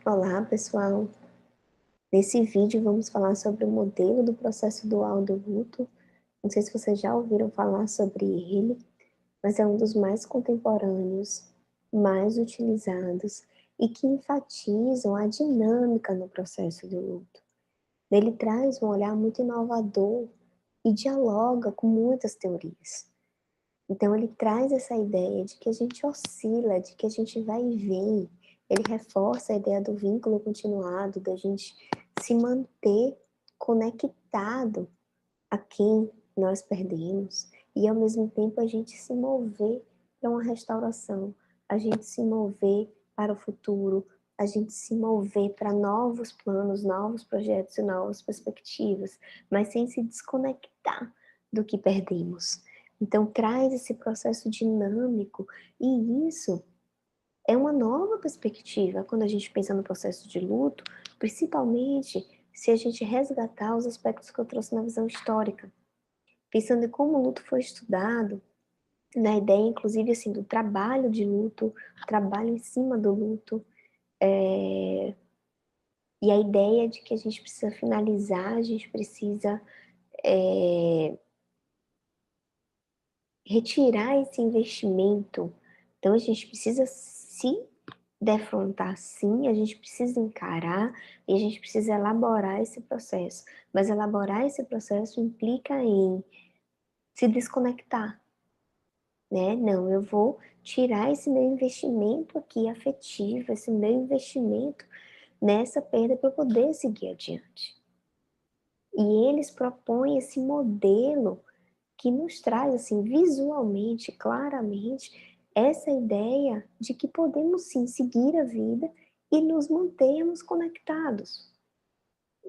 Olá, pessoal! Nesse vídeo vamos falar sobre o modelo do processo dual do luto. Não sei se vocês já ouviram falar sobre ele, mas é um dos mais contemporâneos, mais utilizados e que enfatizam a dinâmica no processo do luto. Ele traz um olhar muito inovador e dialoga com muitas teorias. Então ele traz essa ideia de que a gente oscila, de que a gente vai e vem. Ele reforça a ideia do vínculo continuado, da gente se manter conectado a quem nós perdemos e ao mesmo tempo a gente se mover para uma restauração, a gente se mover para o futuro, a gente se mover para novos planos, novos projetos e novas perspectivas, mas sem se desconectar do que perdemos. Então traz esse processo dinâmico e isso é uma nova perspectiva quando a gente pensa no processo de luto, principalmente se a gente resgatar os aspectos que eu trouxe na visão histórica. Pensando em como o luto foi estudado, na ideia, inclusive, assim, do trabalho de luto, trabalho em cima do luto, e a ideia de que a gente precisa finalizar, a gente precisa retirar esse investimento. Então, a gente precisa se defrontar sim, a gente precisa encarar e a gente precisa elaborar esse processo. Mas elaborar esse processo implica em se desconectar, né? Não, eu vou tirar esse meu investimento aqui afetivo, esse meu investimento nessa perda para eu poder seguir adiante. E eles propõem esse modelo que nos traz, assim, visualmente, claramente, essa ideia de que podemos sim seguir a vida e nos mantermos conectados.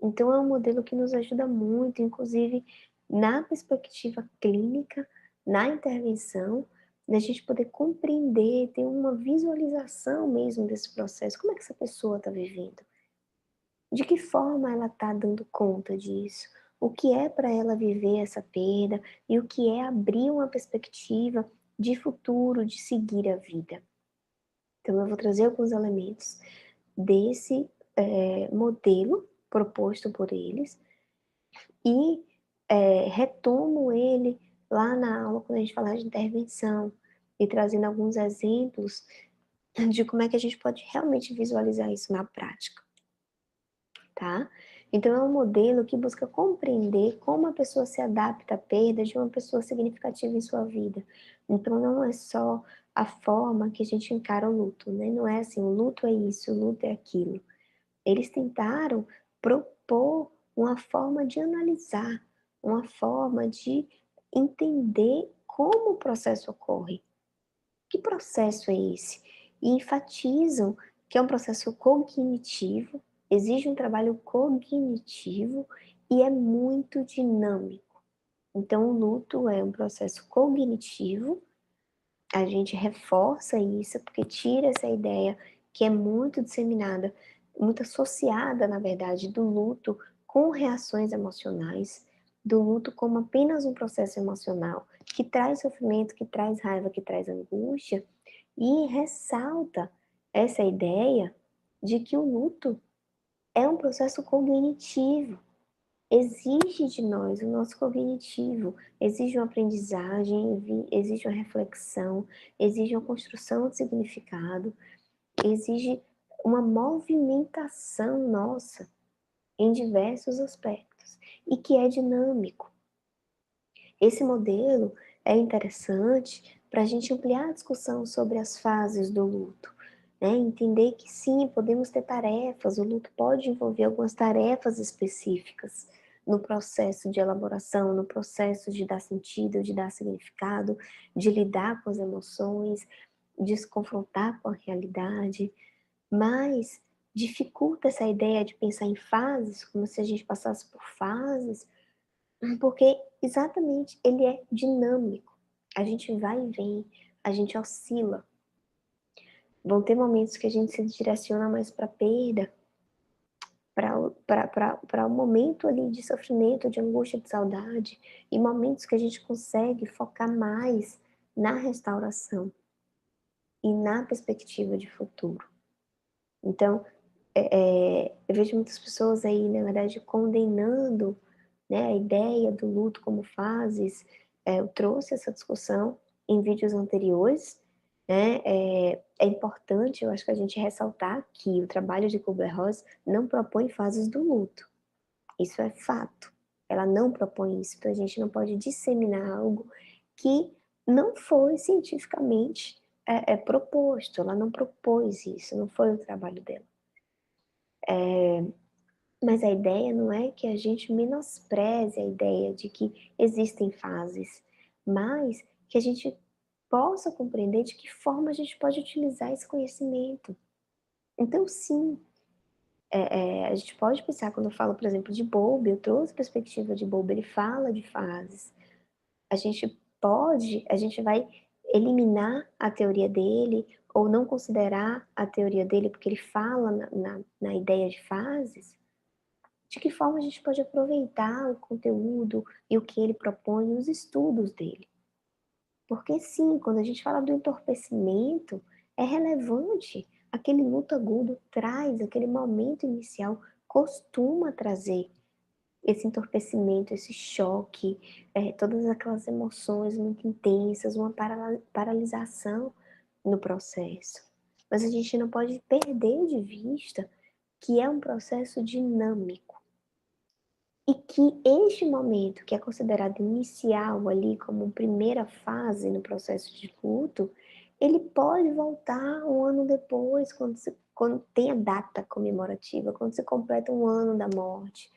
Então é um modelo que nos ajuda muito, inclusive na perspectiva clínica, na intervenção, da gente poder compreender, ter uma visualização mesmo desse processo. Como é que essa pessoa está vivendo? De que forma ela está dando conta disso? O que é para ela viver essa perda e o que é abrir uma perspectiva de futuro, de seguir a vida. Então eu vou trazer alguns elementos desse modelo proposto por eles e retomo ele lá na aula quando a gente falar de intervenção e trazendo alguns exemplos de como é que a gente pode realmente visualizar isso na prática, tá? Então é um modelo que busca compreender como a pessoa se adapta à perda de uma pessoa significativa em sua vida. Então não é só a forma que a gente encara o luto, né? Não é assim, o luto é isso, o luto é aquilo. Eles tentaram propor uma forma de analisar, uma forma de entender como o processo ocorre. Que processo é esse? E enfatizam que é um processo cognitivo, exige um trabalho cognitivo e é muito dinâmico. Então, o luto é um processo cognitivo, a gente reforça isso porque tira essa ideia que é muito disseminada, muito associada, na verdade, do luto com reações emocionais, do luto como apenas um processo emocional que traz sofrimento, que traz raiva, que traz angústia, e ressalta essa ideia de que o luto é um processo cognitivo, exige de nós o nosso cognitivo, exige uma aprendizagem, exige uma reflexão, exige uma construção de significado, exige uma movimentação nossa em diversos aspectos e que é dinâmico. Esse modelo é interessante para a gente ampliar a discussão sobre as fases do luto, né? Entender que sim, podemos ter tarefas, o luto pode envolver algumas tarefas específicas no processo de elaboração, no processo de dar sentido, de dar significado, de lidar com as emoções, de se confrontar com a realidade, mas dificulta essa ideia de pensar em fases, como se a gente passasse por fases, porque exatamente ele é dinâmico. A gente vai e vem, a gente oscila. Vão ter momentos que a gente se direciona mais para a perda, para o momento ali de sofrimento, de angústia, de saudade, e momentos que a gente consegue focar mais na restauração e na perspectiva de futuro. Então, eu vejo muitas pessoas aí, na verdade, condenando, né, a ideia do luto como fases. Eu trouxe essa discussão em vídeos anteriores, né, é importante, eu acho que a gente ressaltar que o trabalho de Kubler-Ross não propõe fases do luto, isso é fato, ela não propõe isso, então a gente não pode disseminar algo que não foi cientificamente proposto, ela não propôs isso, não foi o trabalho dela. Mas a ideia não é que a gente menospreze a ideia de que existem fases, mas que a gente possa compreender de que forma a gente pode utilizar esse conhecimento. Então, sim, a gente pode pensar, quando eu falo, por exemplo, de Bowlby, eu trouxe a perspectiva de Bowlby, ele fala de fases. A gente vai eliminar a teoria dele, ou não considerar a teoria dele, porque ele fala na ideia de fases. De que forma a gente pode aproveitar o conteúdo e o que ele propõe nos estudos dele? Porque sim, quando a gente fala do entorpecimento, é relevante. Aquele luto agudo traz, aquele momento inicial costuma trazer esse entorpecimento, esse choque, todas aquelas emoções muito intensas, uma paralisação no processo. Mas a gente não pode perder de vista que é um processo dinâmico. E que este momento, que é considerado inicial ali como primeira fase no processo de luto, ele pode voltar um ano depois, quando tem a data comemorativa, quando se completa um ano da morte,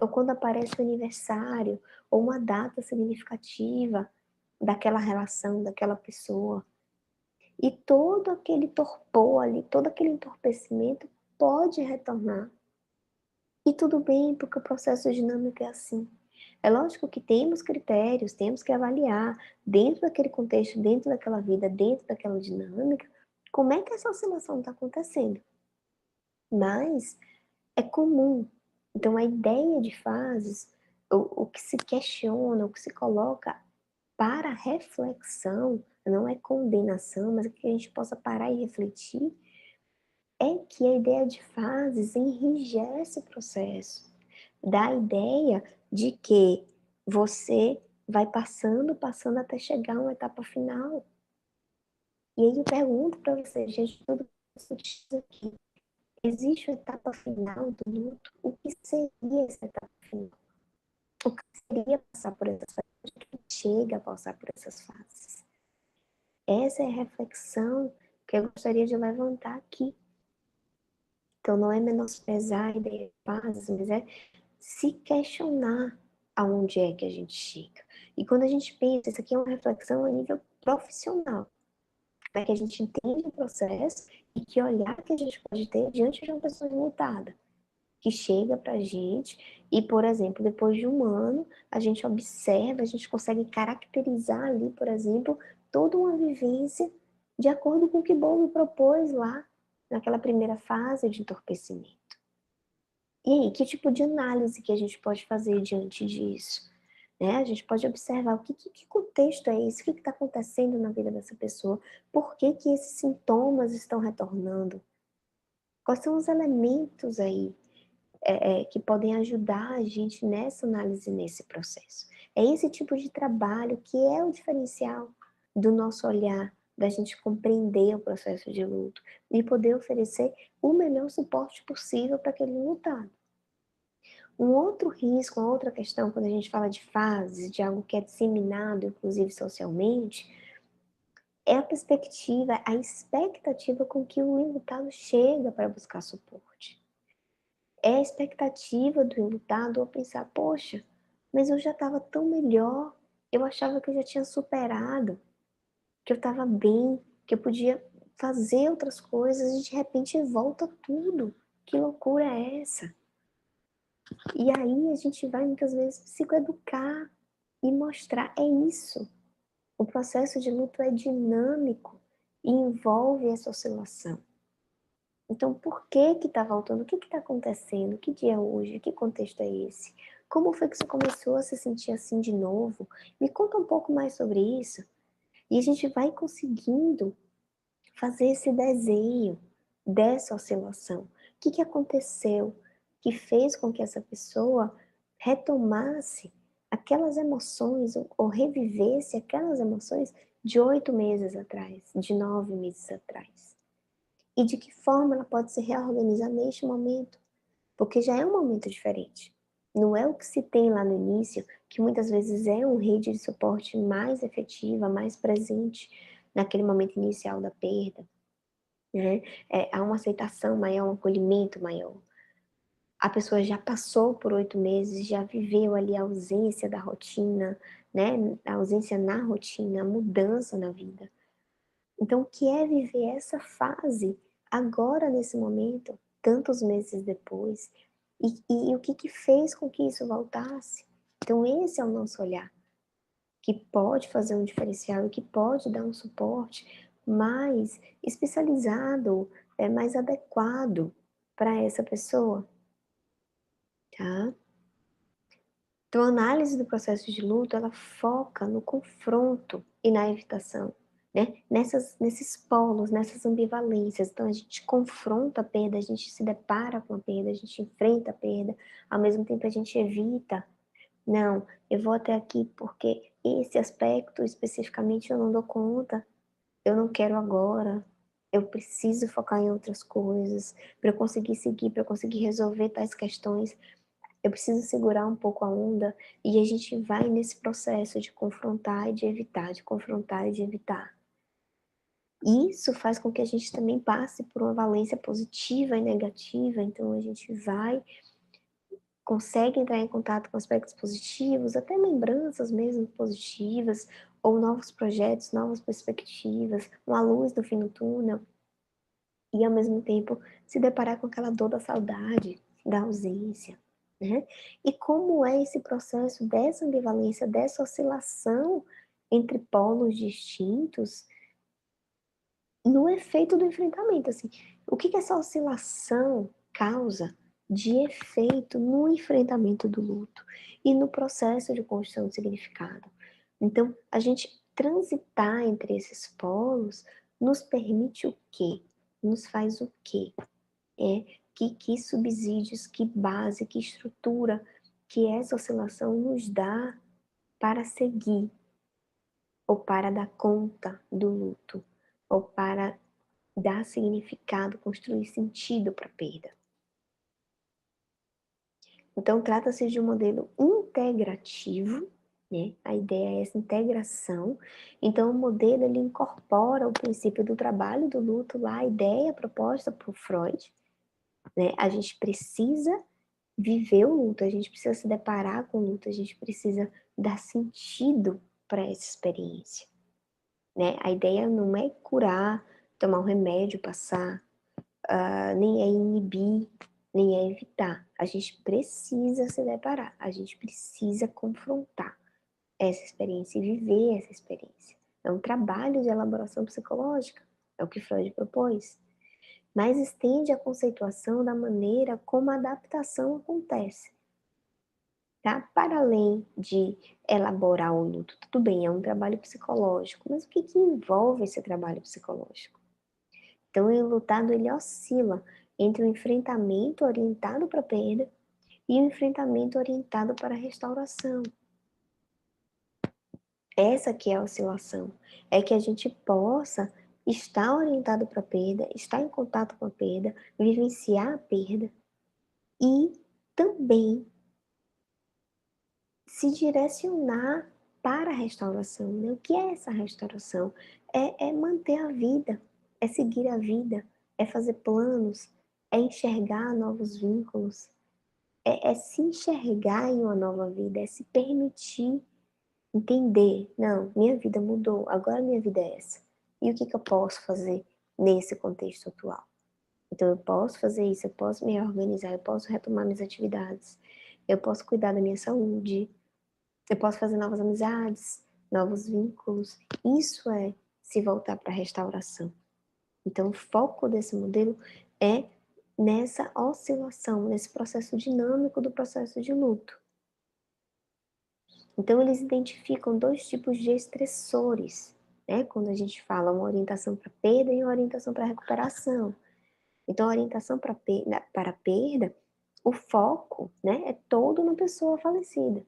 ou quando aparece o aniversário, ou uma data significativa daquela relação, daquela pessoa. E todo aquele torpor ali, todo aquele entorpecimento pode retornar. E tudo bem, porque o processo dinâmico é assim. É lógico que temos critérios, temos que avaliar, dentro daquele contexto, dentro daquela vida, dentro daquela dinâmica, como é que essa oscilação está acontecendo. Mas é comum. Então, a ideia de fases, o que se questiona, o que se coloca para reflexão, não é condenação, mas é que a gente possa parar e refletir, é que a ideia de fases enrijece o processo. Dá a ideia de que você vai passando, passando até chegar a uma etapa final. E aí eu pergunto para você, gente, tudo isso aqui, existe uma etapa final do luto? O que seria essa etapa final? O que seria passar por essas fases? O que chega a passar por essas fases? Essa é a reflexão que eu gostaria de levantar aqui. Então, não é menosprezar a ideia de fases, mas é se questionar aonde é que a gente chega. E quando a gente pensa, isso aqui é uma reflexão a nível profissional, para que a gente entenda o processo e que olhar que a gente pode ter diante de uma pessoa lutada, que chega para a gente e, por exemplo, depois de um ano, a gente observa, a gente consegue caracterizar ali, por exemplo, toda uma vivência de acordo com o que Bowlby propôs lá naquela primeira fase de entorpecimento. E aí, que tipo de análise que a gente pode fazer diante disso? Né? A gente pode observar que contexto é esse, o que está acontecendo na vida dessa pessoa, por que esses sintomas estão retornando, quais são os elementos aí que podem ajudar a gente nessa análise, nesse processo. É esse tipo de trabalho que é o diferencial do nosso olhar, da gente compreender o processo de luto e poder oferecer o melhor suporte possível para aquele lutado. Um outro risco, uma outra questão, quando a gente fala de fases, de algo que é disseminado, inclusive socialmente, é a perspectiva, a expectativa com que o enlutado chega para buscar suporte. É a expectativa do enlutado ao pensar, poxa, mas eu já estava tão melhor, eu achava que eu já tinha superado, que eu estava bem, que eu podia fazer outras coisas e de repente volta tudo. Que loucura é essa? E aí a gente vai muitas vezes psicoeducar e mostrar, é isso. O processo de luto é dinâmico e envolve essa oscilação. Então, por que que tá voltando? O que que tá acontecendo? Que dia é hoje? Que contexto é esse? Como foi que você começou a se sentir assim de novo? Me conta um pouco mais sobre isso. E a gente vai conseguindo fazer esse desenho dessa oscilação. que aconteceu que fez com que essa pessoa retomasse aquelas emoções ou revivesse aquelas emoções de 8 meses atrás, de 9 meses atrás. E de que forma ela pode se reorganizar neste momento, porque já é um momento diferente. Não é o que se tem lá no início, que muitas vezes é uma rede de suporte mais efetiva, mais presente naquele momento inicial da perda, né? Há uma aceitação maior, um acolhimento maior. A pessoa já passou por 8 meses, já viveu ali a ausência da rotina, né? A ausência na rotina, a mudança na vida. Então, o que é viver essa fase agora, nesse momento, tantos meses depois? E o que fez com que isso voltasse? Então, esse é o nosso olhar, que pode fazer um diferencial e que pode dar um suporte mais especializado, mais adequado para essa pessoa, tá? Então, a análise do processo de luto, ela foca no confronto e na evitação, né? Nesses polos, nessas ambivalências. Então, a gente confronta a perda, a gente se depara com a perda, a gente enfrenta a perda, ao mesmo tempo a gente evita. Não, eu vou até aqui porque esse aspecto especificamente eu não dou conta, eu não quero agora, eu preciso focar em outras coisas, para eu conseguir seguir, para eu conseguir resolver tais questões. Eu preciso segurar um pouco a onda e a gente vai nesse processo de confrontar e de evitar, de confrontar e de evitar. Isso faz com que a gente também passe por uma valência positiva e negativa, então a gente vai, consegue entrar em contato com aspectos positivos, até lembranças mesmo positivas, ou novos projetos, novas perspectivas, uma luz no fim do túnel, e ao mesmo tempo se deparar com aquela dor da saudade, da ausência, né? E como é esse processo dessa ambivalência, dessa oscilação entre polos distintos no efeito do enfrentamento, assim. O que essa oscilação causa de efeito no enfrentamento do luto e no processo de construção de significado? Então, a gente transitar entre esses polos nos permite o quê? Nos faz o quê? Que subsídios, que base, que estrutura que essa oscilação nos dá para seguir, ou para dar conta do luto, ou para dar significado, construir sentido para a perda. Então, trata-se de um modelo integrativo, né? A ideia é essa integração. Então, o modelo ele incorpora o princípio do trabalho do luto lá, a ideia proposta por Freud, né? A gente precisa viver o luto, a gente precisa se deparar com o luto, a gente precisa dar sentido para essa experiência, né? A ideia não é curar, tomar um remédio, passar, nem é inibir, nem é evitar. A gente precisa se deparar, a gente precisa confrontar essa experiência e viver essa experiência. É um trabalho de elaboração psicológica, é o que Freud propôs, mas estende a conceituação da maneira como a adaptação acontece, tá? Para além de elaborar o luto, tudo bem, é um trabalho psicológico, mas o que envolve esse trabalho psicológico? Então, o enlutado, ele oscila entre o enfrentamento orientado para a perda e o enfrentamento orientado para a restauração. Essa que é a oscilação, é que a gente possa estar orientado para a perda, estar em contato com a perda, vivenciar a perda e também se direcionar para a restauração, né? O que é essa restauração? É manter a vida, é seguir a vida, é fazer planos, é enxergar novos vínculos, é se enxergar em uma nova vida, é se permitir entender, não, minha vida mudou, agora minha vida é essa. E o que eu posso fazer nesse contexto atual? Então eu posso fazer isso, eu posso me organizar, eu posso retomar minhas atividades, eu posso cuidar da minha saúde, eu posso fazer novas amizades, novos vínculos. Isso é se voltar para a restauração. Então, o foco desse modelo é nessa oscilação, nesse processo dinâmico do processo de luto. Então, eles identificam dois tipos de estressores, né? Quando a gente fala uma orientação para perda e uma orientação para recuperação. Então, a orientação para a perda, o foco, né, é todo na pessoa falecida,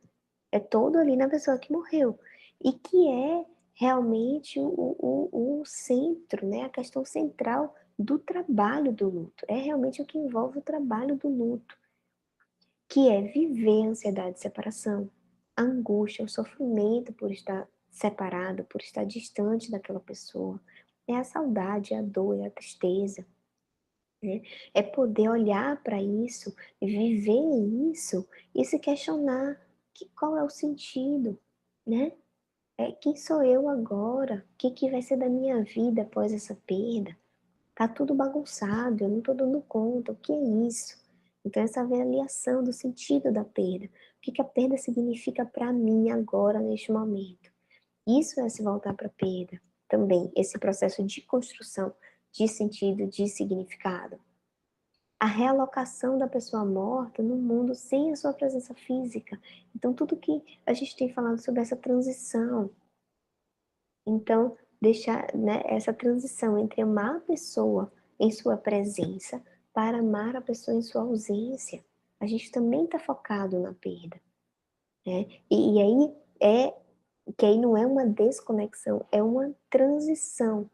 é todo ali na pessoa que morreu, e que é realmente o centro, né, a questão central do trabalho do luto, é realmente o que envolve o trabalho do luto, que é viver a ansiedade de separação, a angústia, o sofrimento por estar separado, por estar distante daquela pessoa, é a saudade, é a dor, é a tristeza, né? É poder olhar para isso, viver isso e se questionar qual é o sentido, né? Quem sou eu agora? O que vai ser da minha vida após essa perda? Tá tudo bagunçado, eu não tô dando conta, o que é isso? Então essa avaliação do sentido da perda, o que a perda significa para mim agora, neste momento. Isso é se voltar para a perda, também, esse processo de construção de sentido, de significado. A realocação da pessoa morta no mundo sem a sua presença física. Então, tudo que a gente tem falado sobre essa transição. Então, deixar, né, essa transição entre amar a pessoa em sua presença para amar a pessoa em sua ausência. A gente também está focado na perda, né? E aí que aí não é uma desconexão, é uma transição,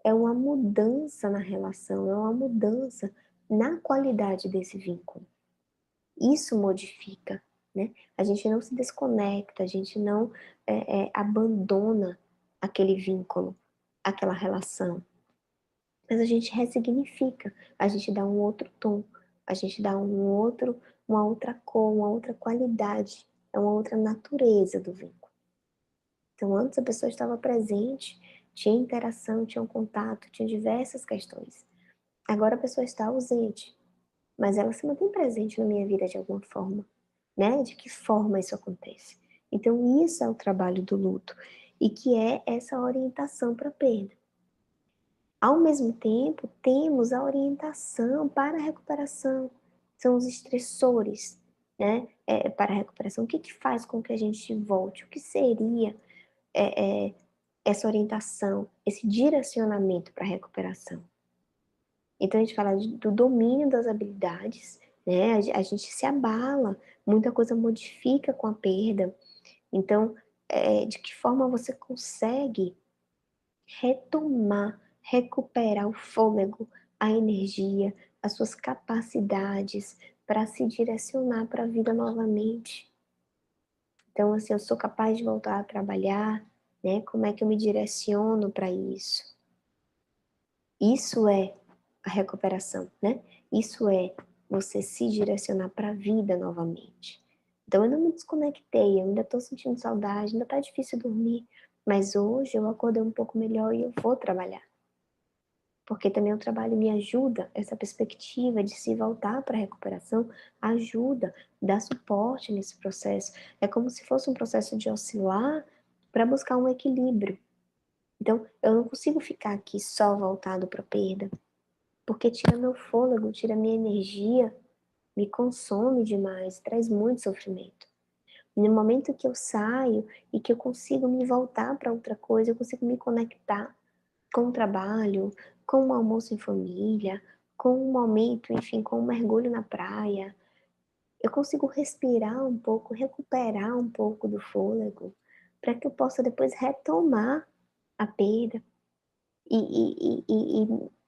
é uma mudança na relação, é uma mudança na qualidade desse vínculo. Isso modifica, né? A gente não se desconecta, a gente não abandona aquele vínculo, aquela relação, mas a gente ressignifica, a gente dá um outro tom, a gente dá uma outra cor, uma outra qualidade, é uma outra natureza do vínculo. Então, antes a pessoa estava presente, tinha interação, tinha um contato, tinha diversas questões. Agora a pessoa está ausente, mas ela se mantém presente na minha vida de alguma forma, né? De que forma isso acontece? Então, isso é o trabalho do luto, e que é essa orientação para a perda. Ao mesmo tempo, temos a orientação para a recuperação, são os estressores, né? Para a recuperação. O que faz com que a gente volte? O que seria é, é, essa orientação, esse direcionamento para a recuperação? Então, a gente fala do domínio das habilidades, né? A gente se abala, muita coisa modifica com a perda. Então, de que forma você consegue retomar, recuperar o fôlego, a energia, as suas capacidades para se direcionar para a vida novamente? Então, assim, eu sou capaz de voltar a trabalhar, né? Como é que eu me direciono para isso? Isso é a recuperação, né? Isso é você se direcionar para a vida novamente. Então eu não me desconectei, eu ainda estou sentindo saudade, ainda tá difícil dormir, mas hoje eu acordei um pouco melhor e eu vou trabalhar. Porque também o trabalho me ajuda, essa perspectiva de se voltar para a recuperação ajuda, dá suporte nesse processo. É como se fosse um processo de oscilar para buscar um equilíbrio. Então, eu não consigo ficar aqui só voltado para a perda, porque tira meu fôlego, tira minha energia, me consome demais, traz muito sofrimento. No momento que eu saio e que eu consigo me voltar para outra coisa, eu consigo me conectar com o trabalho, com um almoço em família, com um momento, enfim, com um mergulho na praia. Eu consigo respirar um pouco, recuperar um pouco do fôlego, para que eu possa depois retomar a perda e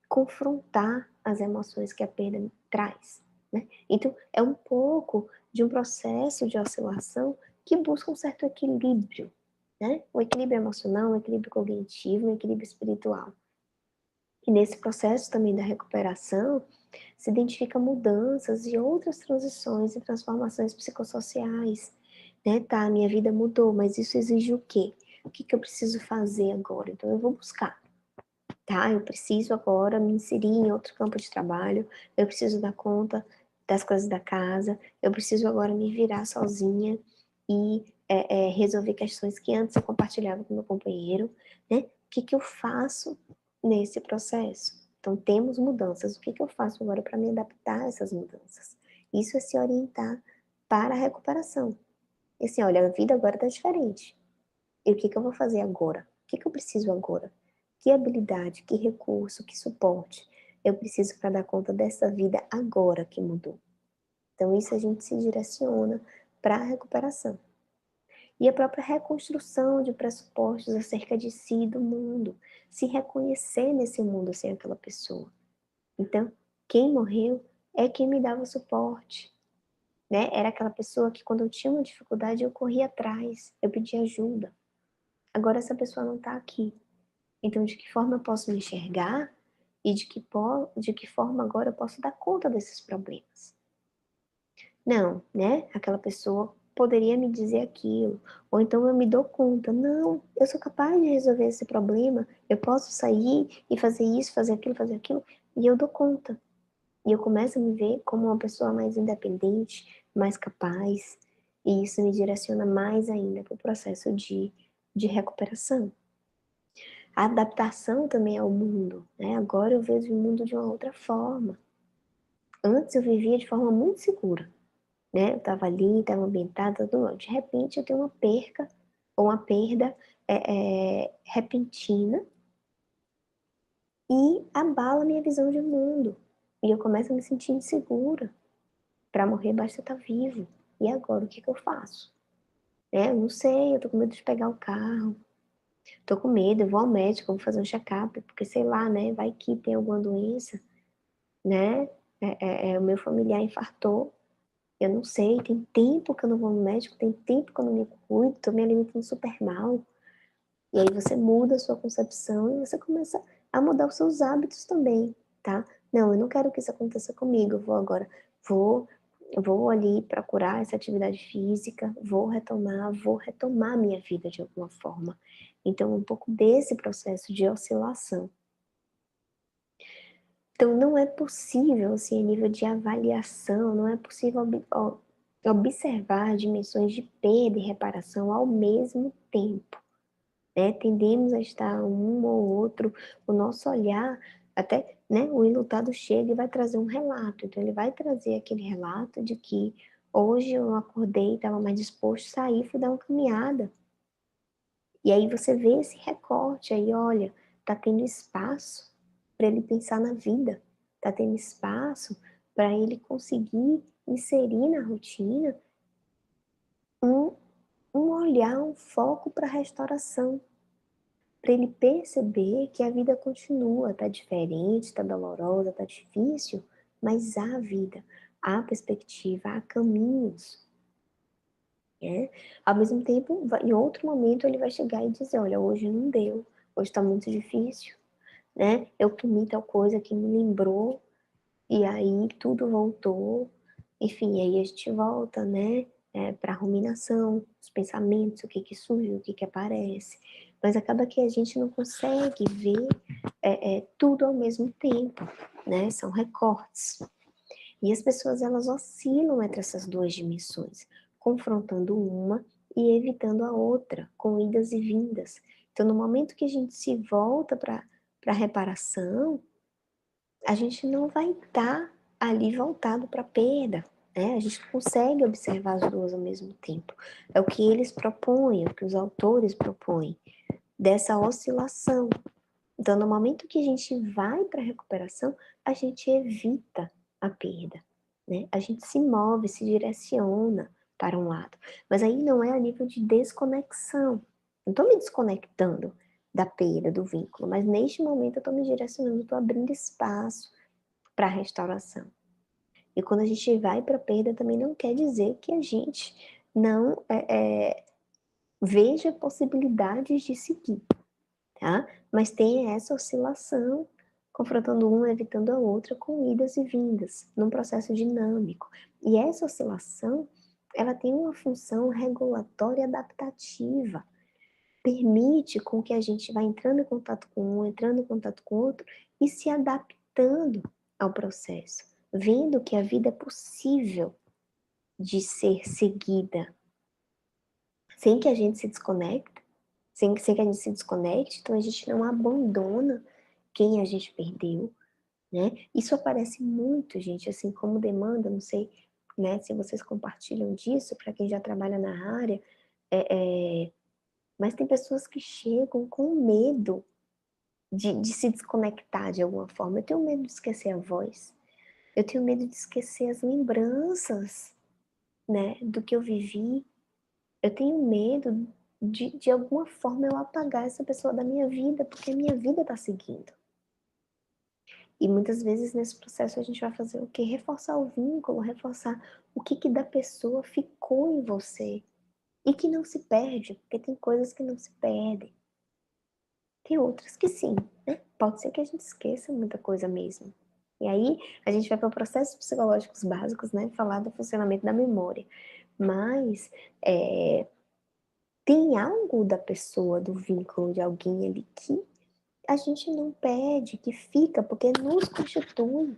confrontar as emoções que a perda traz, né? Então, é um pouco de um processo de oscilação que busca um certo equilíbrio, né? Um equilíbrio emocional, um equilíbrio cognitivo, um equilíbrio espiritual. E nesse processo também da recuperação, se identifica mudanças e outras transições e transformações psicossociais, né? Tá, minha vida mudou, mas isso exige o quê? O que eu preciso fazer agora? Então, eu vou buscar. Tá, eu preciso agora me inserir em outro campo de trabalho, eu preciso dar conta das coisas da casa, eu preciso agora me virar sozinha e resolver questões que antes eu compartilhava com meu companheiro, né? O que eu faço nesse processo? Então, temos mudanças, o que eu faço agora para me adaptar a essas mudanças? Isso é se orientar para a recuperação. E assim, olha, a vida agora está diferente. E o que eu vou fazer agora? O que eu preciso agora? Que habilidade, que recurso, que suporte? eu preciso para dar conta dessa vida agora que mudou. Então isso a gente se direciona para a recuperação. E a própria reconstrução de pressupostos acerca de si e do mundo, se reconhecer nesse mundo sem aquela pessoa. Então, quem morreu é quem me dava suporte, né? Era aquela pessoa que quando eu tinha uma dificuldade eu corria atrás, eu pedia ajuda. Agora essa pessoa não está aqui. Então, de que forma eu posso me enxergar e de que forma agora eu posso dar conta desses problemas? Não, né? Aquela pessoa poderia me dizer aquilo, ou então eu me dou conta, não, eu sou capaz de resolver esse problema, eu posso sair e fazer isso, fazer aquilo, e eu dou conta. E eu começo a me ver como uma pessoa mais independente, mais capaz, e isso me direciona mais ainda para o processo de recuperação. A adaptação também ao mundo, né? Agora eu vejo o mundo de uma outra forma. Antes eu vivia de forma muito segura, né? Eu estava ali, estava ambientada, tudo bom. De repente eu tenho uma perca ou uma perda repentina e abala a minha visão de mundo. E eu começo a me sentir insegura. Para morrer basta estar vivo. E agora o que eu faço? Né? Eu não sei, eu tô com medo de pegar o carro. Tô com medo, eu vou ao médico, vou fazer um check-up, porque sei lá, né? Vai que tem alguma doença, né? O meu familiar infartou. Eu não sei, tem tempo que eu não vou no médico, tem tempo que eu não me cuido, tô me alimentando super mal. E aí você muda a sua concepção e você começa a mudar os seus hábitos também, tá? Não, eu não quero que isso aconteça comigo, eu vou agora, vou, vou ali procurar essa atividade física, vou retomar minha vida de alguma forma. Então, um pouco desse processo de oscilação. Então, não é possível, assim, a nível de avaliação, não é possível observar dimensões de perda e reparação ao mesmo tempo, né? Tendemos a estar um ou outro, o nosso olhar, até, né? O enlutado chega e vai trazer um relato, então ele vai trazer aquele relato de que hoje eu acordei, estava mais disposto, saí, fui dar uma caminhada. E aí você vê esse recorte aí, olha, tá tendo espaço para ele pensar na vida, tá tendo espaço para ele conseguir inserir na rotina um, um olhar, um foco para a restauração, para ele perceber que a vida continua, tá diferente, tá dolorosa, tá difícil, mas há vida, há perspectiva, há caminhos, né? Ao mesmo tempo, em outro momento ele vai chegar e dizer, olha, hoje não deu, hoje está muito difícil, né? Eu comi tal coisa que me lembrou, e aí tudo voltou, enfim, aí a gente volta, né? Para a ruminação, os pensamentos, o que que surge, o que que aparece. Mas acaba que a gente não consegue ver tudo ao mesmo tempo, né? São recortes. E as pessoas, elas oscilam entre essas duas dimensões, confrontando uma e evitando a outra, com idas e vindas. Então, no momento que a gente se volta para a reparação, a gente não vai estar ali voltado para a perda, né? A gente consegue observar as duas ao mesmo tempo. É o que eles propõem, é o que os autores propõem, dessa oscilação. Então, no momento que a gente vai para a recuperação, a gente evita a perda, né? A gente se move, se direciona para um lado. Mas aí não é a nível de desconexão. Não estou me desconectando da perda, do vínculo, mas neste momento eu estou me direcionando, estou abrindo espaço para a restauração. E quando a gente vai para a perda, também não quer dizer que a gente não veja possibilidades de seguir, tá? Mas tem essa oscilação, confrontando uma, evitando a outra, com idas e vindas, num processo dinâmico. E essa oscilação, ela tem uma função regulatória adaptativa, permite com que a gente vá entrando em contato com um, entrando em contato com outro e se adaptando ao processo, vendo que a vida é possível de ser seguida, sem que a gente se desconecte, sem que a gente se desconecte, então a gente não abandona quem a gente perdeu, né? Isso aparece muito, gente, assim como demanda, não sei, né, se vocês compartilham disso, para quem já trabalha na área, mas tem pessoas que chegam com medo de se desconectar de alguma forma. Eu tenho medo de esquecer a voz. Eu tenho medo de esquecer as lembranças, né, do que eu vivi. Eu tenho medo de alguma forma eu apagar essa pessoa da minha vida, porque a minha vida tá seguindo. E muitas vezes nesse processo a gente vai fazer o quê? Reforçar o vínculo, reforçar o que da pessoa ficou em você. E que não se perde, porque tem coisas que não se perdem. Tem outras que sim, né? Pode ser que a gente esqueça muita coisa mesmo. E aí a gente vai para processos psicológicos básicos, né? Falar do funcionamento da memória. Mas tem algo da pessoa, do vínculo de alguém ali que a gente não perde, que fica, porque nos constitui,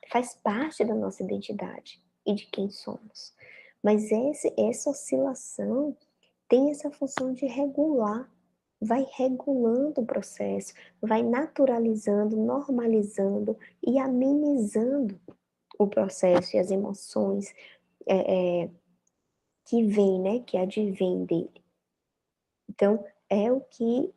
faz parte da nossa identidade e de quem somos. Mas essa oscilação tem essa função de regular, vai regulando o processo, vai naturalizando, normalizando e amenizando o processo e as emoções que vêm, né, que advêm dele. Então, é o que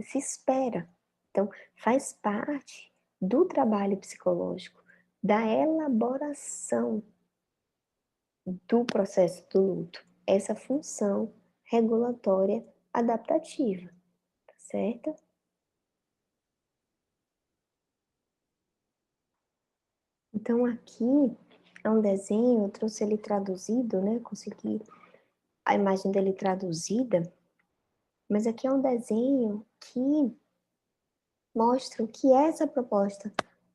se espera. Então, faz parte do trabalho psicológico, da elaboração do processo do luto, essa função regulatória adaptativa, tá certo? Então, aqui é um desenho, eu trouxe ele traduzido, né? Consegui a imagem dele traduzida, mas aqui é um desenho que mostra o que é essa proposta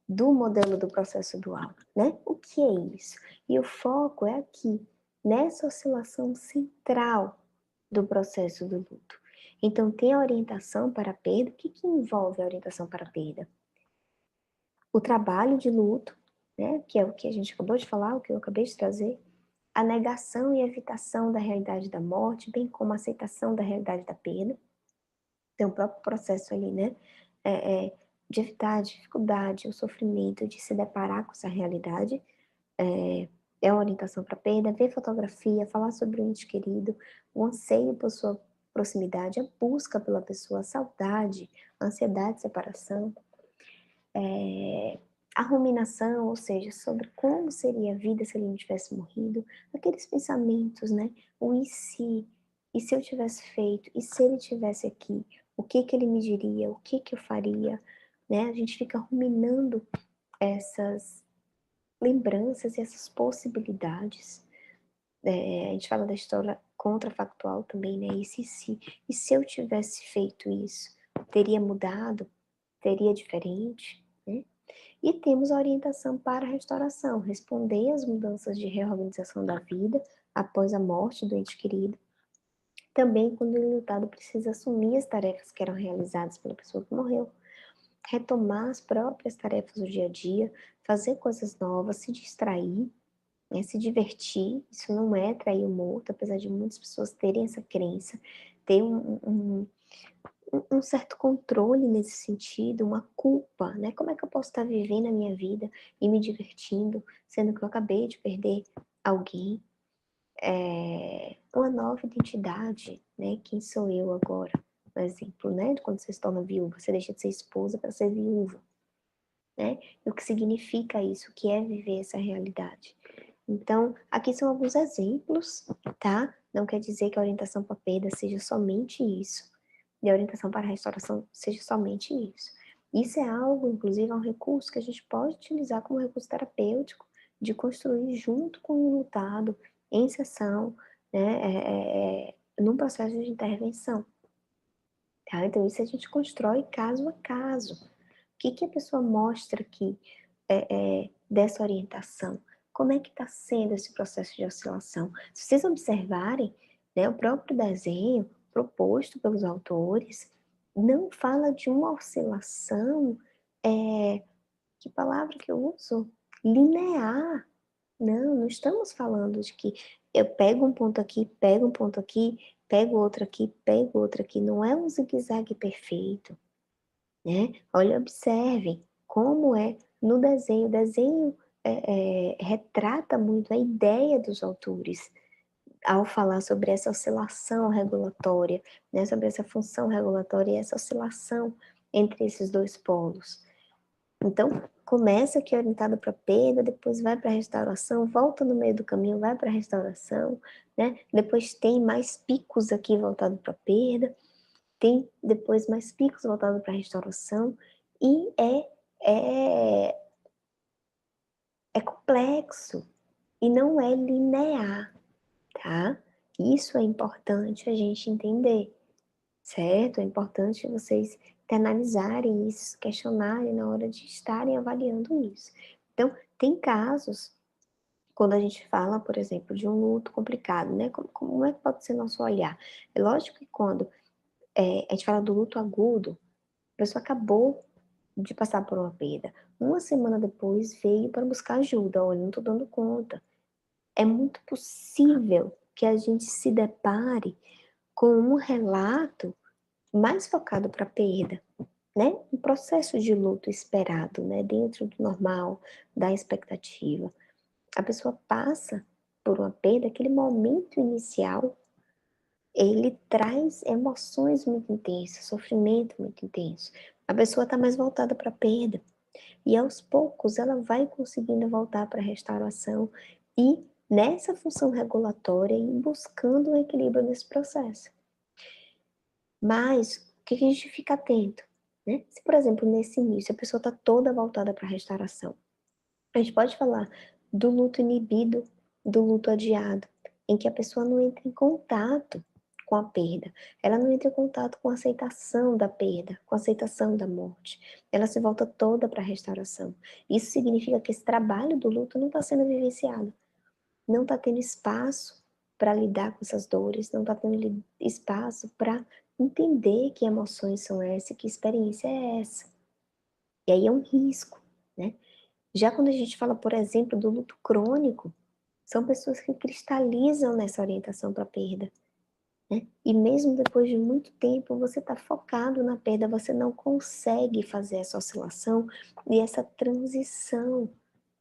do modelo do processo dual, né? O que é isso? E o foco é aqui, nessa oscilação central do processo do luto. Então, tem a orientação para a perda. O que envolve a orientação para a perda? O trabalho de luto, né? Que é o que a gente acabou de falar, o que eu acabei de trazer. A negação e evitação da realidade da morte, bem como a aceitação da realidade da perda. Tem o próprio processo ali, né? De evitar a dificuldade, o sofrimento de se deparar com essa realidade. É uma orientação para perda, ver fotografia, falar sobre o ente querido, o anseio por sua proximidade, a busca pela pessoa, a saudade, a ansiedade de separação, a ruminação, ou seja, sobre como seria a vida se ele não tivesse morrido, aqueles pensamentos, né? O e se eu tivesse feito, e se ele tivesse aqui, o que ele me diria, o que eu faria, né? A gente fica ruminando essas lembranças e essas possibilidades. A gente fala da história contrafactual também, né? E se eu tivesse feito isso, teria mudado? Teria diferente? Né? E temos a orientação para a restauração, responder às mudanças de reorganização da vida após a morte do ente querido. Também quando o enlutado precisa assumir as tarefas que eram realizadas pela pessoa que morreu, retomar as próprias tarefas do dia a dia, fazer coisas novas, se distrair, né, se divertir. Isso não é trair o morto, apesar de muitas pessoas terem essa crença, ter um certo controle nesse sentido, uma culpa, né? Como é que eu posso estar vivendo a minha vida e me divertindo, sendo que eu acabei de perder alguém? Uma nova identidade, né? Quem sou eu agora? Por exemplo, né? Quando você se torna viúva, você deixa de ser esposa para ser viúva, né? E o que significa isso? O que é viver essa realidade? Então, aqui são alguns exemplos, tá? Não quer dizer que a orientação para a perda seja somente isso, e a orientação para a restauração seja somente isso. Isso é algo, inclusive, é um recurso que a gente pode utilizar como recurso terapêutico, de construir junto com o enlutado, em sessão, né, num processo de intervenção. Tá? Então, isso a gente constrói caso a caso. O que a pessoa mostra aqui dessa orientação? Como é que está sendo esse processo de oscilação? Se vocês observarem, né, o próprio desenho proposto pelos autores não fala de uma oscilação, que palavra que eu uso? Linear. Não estamos falando de que eu pego um ponto aqui, pego um ponto aqui, pego outro aqui, pego outro aqui. Não é um zigue-zague perfeito, né? Olha, observem como é no desenho. O desenho retrata muito a ideia dos autores ao falar sobre essa oscilação regulatória, né, sobre essa função regulatória e essa oscilação entre esses dois polos. Então, começa aqui orientado para perda, depois vai para a restauração, volta no meio do caminho, vai para a restauração, né? Depois tem mais picos aqui voltado para perda, tem depois mais picos voltado para a restauração, e é, é complexo e não é linear, tá? Isso é importante a gente entender, certo? É importante vocês internalizarem isso, questionarem na hora de estarem avaliando isso. Então, tem casos, quando a gente fala, por exemplo, de um luto complicado, né? Como é que pode ser nosso olhar? É lógico que quando a gente fala do luto agudo, a pessoa acabou de passar por uma perda. Uma semana depois veio para buscar ajuda. Olha, não estou dando conta. É muito possível que a gente se depare com um relato mais focado para a perda, né? Um processo de luto esperado, né? Dentro do normal, da expectativa. A pessoa passa por uma perda, aquele momento inicial, ele traz emoções muito intensas, sofrimento muito intenso. A pessoa está mais voltada para a perda. E aos poucos ela vai conseguindo voltar para a restauração e nessa função regulatória e buscando um equilíbrio nesse processo. Mas o que a gente fica atento? Né? Se, por exemplo, nesse início a pessoa está toda voltada para a restauração, a gente pode falar do luto inibido, do luto adiado, em que a pessoa não entra em contato com a perda, ela não entra em contato com a aceitação da perda, com a aceitação da morte, ela se volta toda para a restauração. Isso significa que esse trabalho do luto não está sendo vivenciado, não está tendo espaço para lidar com essas dores, não está tendo espaço para entender que emoções são essas, que experiência é essa. E aí é um risco, né? Já quando a gente fala, por exemplo, do luto crônico, são pessoas que cristalizam nessa orientação para a perda, né? E mesmo depois de muito tempo, você está focado na perda, você não consegue fazer essa oscilação e essa transição